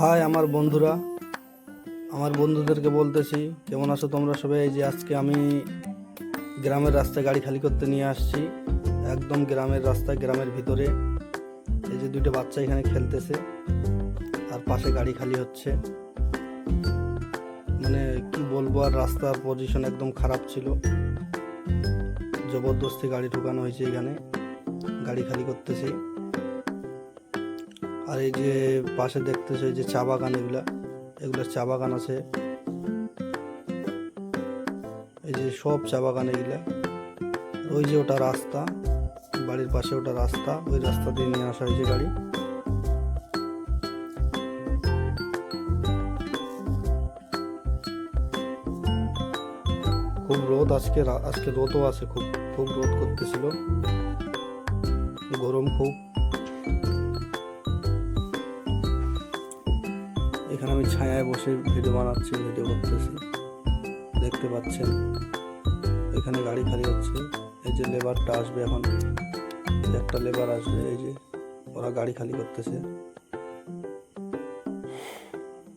High আমার বন্ধুরা, আমার বন্ধুদেরকে বলতেছি কেমন আছো তোমরা সবাই। এই যে আজকে আমি গ্রামের রাস্তায় গাড়ি খালি করতে নিয়ে আসছি, একদম গ্রামের রাস্তায়, গ্রামের ভিতরে। এই যে দুইটা বাচ্চা এখানে খেলতেছে আর পাশে গাড়ি খালি হচ্ছে। মানে কি বলবো, আর রাস্তার পজিশন একদম খারাপ ছিল, জবরদস্তি গাড়ি ঢুকানো হয়েছে এখানে, গাড়ি খালি করতেছি। আর এই যে পাশে দেখতেছে এই যে চা বাগান, এগুলা চা বাগান আছে, এই যে সব চা বাগান এগুলা। ওই যে ওটা রাস্তা, বাড়ির পাশে ওটা রাস্তা, ওই রাস্তা দিয়ে নিয়ে আসা হয়েছে গাড়ি। খুব রোদ আজকে, আজকে রোদও আছে, খুব খুব রোদ করতেছিল, গরম খুব। এখানে আমি ছায়ায় বসে ভিডিও বানাচ্ছি, ভিডিও করতেছি, দেখতে পাচ্ছেন। এখানে গাড়ি খালি হচ্ছে, এই যে লেবারটা আসবে এখন, একটা লেবার আসবে, এই যে ওরা গাড়ি খালি করতেছে।